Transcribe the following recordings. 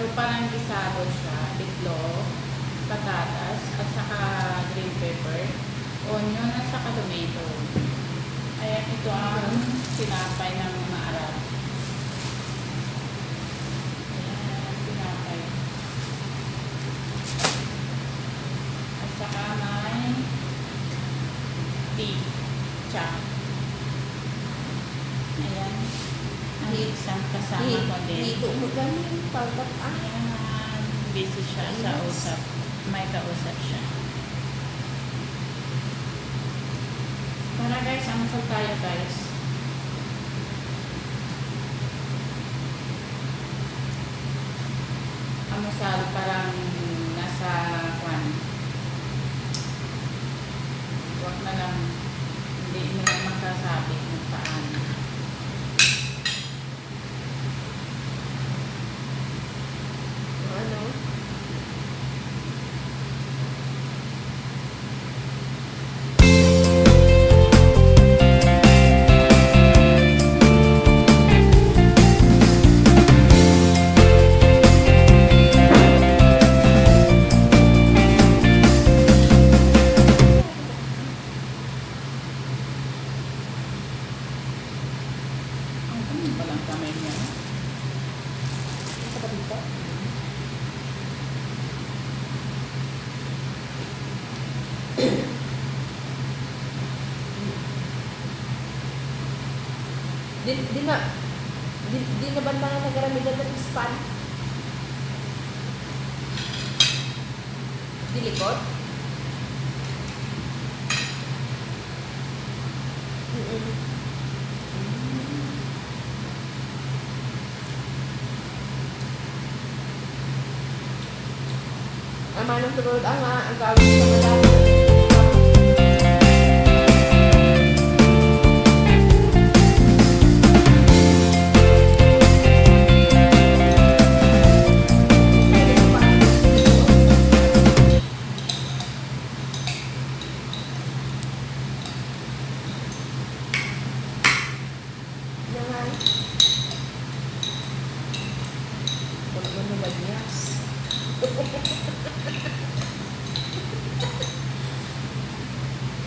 pero parang gisado siya. Itlog, patatas, at saka green pepper, onion, at saka tomato. Ayan, ito ang tinapay ng mga Arab. Ayan, tinapay. At saka may tea, cha. Ayan. Ang isang kasama ko din. Dito mo ganun, pagkat Ayan, busy siya sa usap. May kausap siya. Tara guys, amusal tayo guys. Amusal parang nasa kwan. Huwag na lang, hindi mo lang makasabi kung paano. ano, Ang ganun pa lang kamay niya. sa dito. Di na banda nga nagaramidad ng span? Di likod? Manong turod ang gawin sa malaman.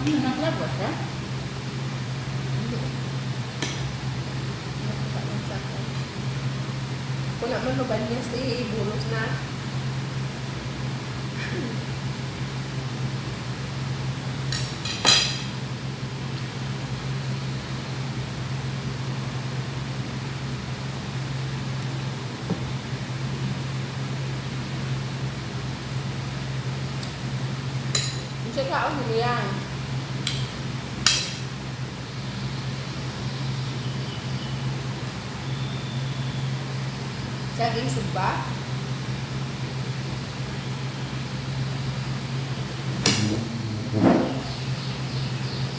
Ano, naglabas ka? Kung naman mabanyas, ibulos na. Bisa kaon mo yan. Saging sumba.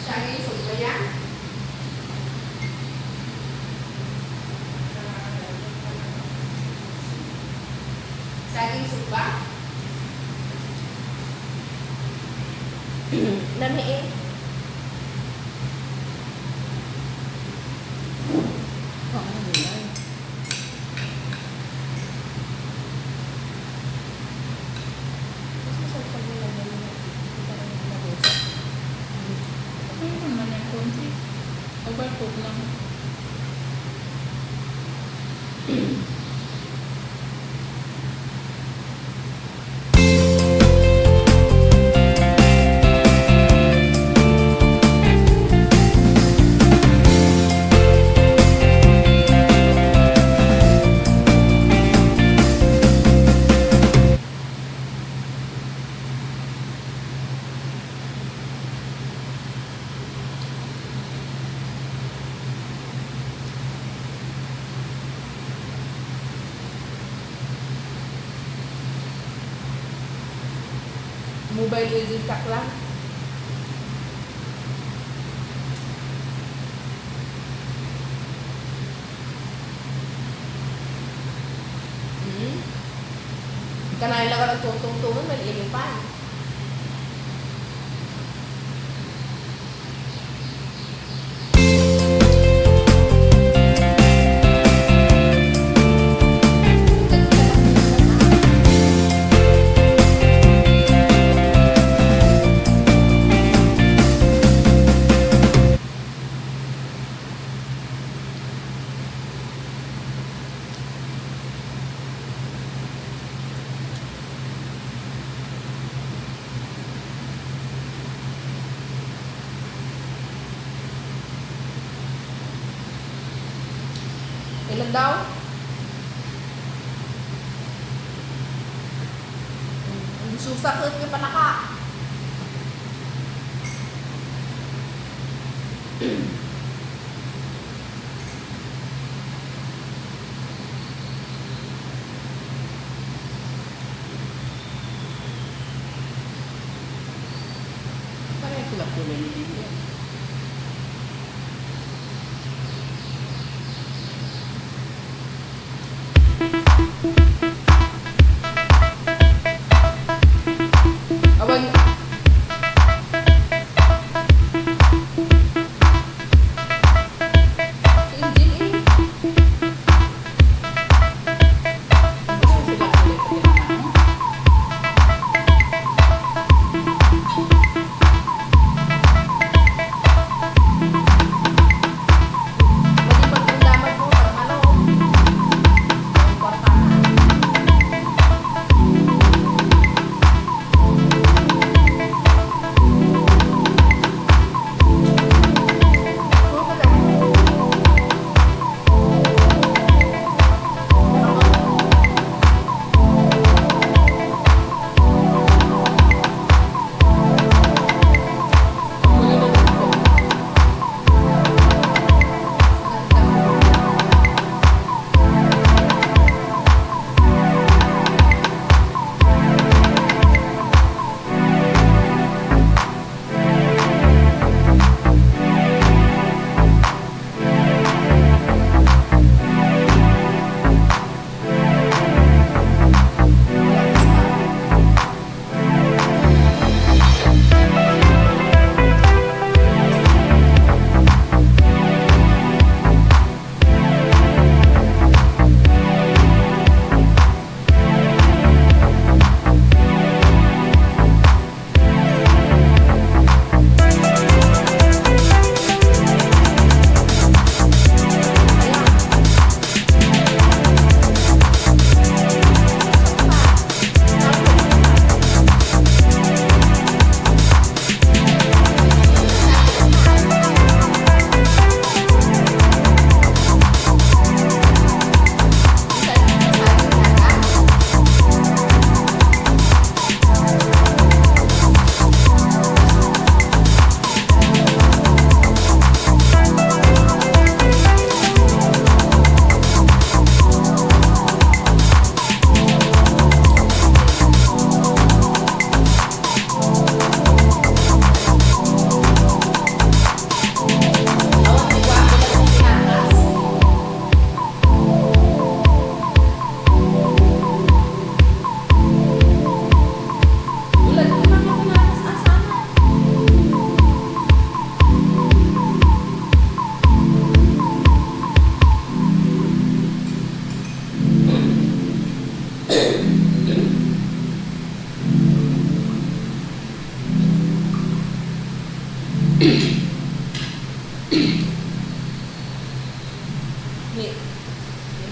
Saging sumba yan. Saging sumba. Lami eh. Oo, nilay. Mas masarap pag nilagyan mo parang nabusa. Ano naman yung konti? Overcook lang. Mobile Legends tak lang. Kanain lang ka nagtutong-tungan, malilim pa. Ilan daw? Ang susakit niya pa naka. Pareho sila kulay ni Bibi. Awan. Si Angel eh. Pareho sila kulay pati ng ano. Malipad yung damag mo pag ano. Ang kwartahan. Puro ka daw.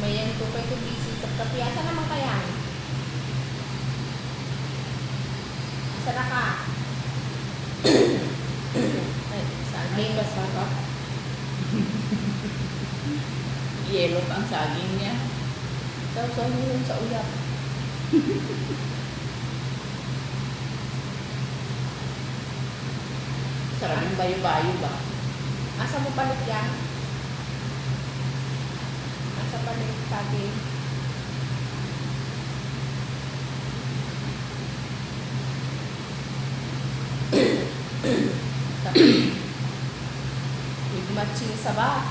May yan ito pa ito busy. Tapiyasa naman kaya. Asa na ka? Ay, saan Ay, kasarap. Yellow ang saging niya. Tapos ano yun sa uyap? Sarap yung bayo-bayo ba? Asa mo palit yan? Asa palit saging? With matching sa ba?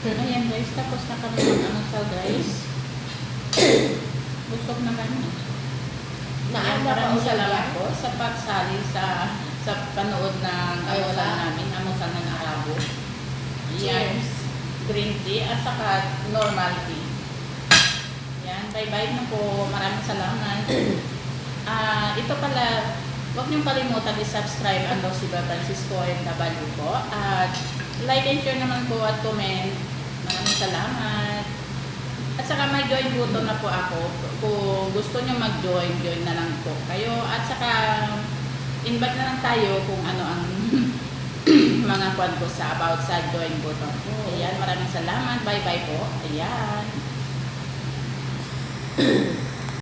Ayan guys, tapos na kami ng ano sa guys. Busog na kami. Ayan, maraming salamat po sa pagsali sa panood ng almusal namin, almusal ng Arabo. Ayan, green tea at saka normal tea. Ayan, bye-bye na po. Maraming salamat. Ito pala, huwag niyong kalimutan i-subscribe ang Rosibel Francisco OFW po. At like and share naman po at comment. Maraming salamat. At saka may join button na po ako. Kung gusto nyo mag-join, join na lang po kayo. At saka invite na lang tayo kung ano ang mga kwan ko sa about sa join button. Ayan, maraming salamat. Bye-bye po. Ayan.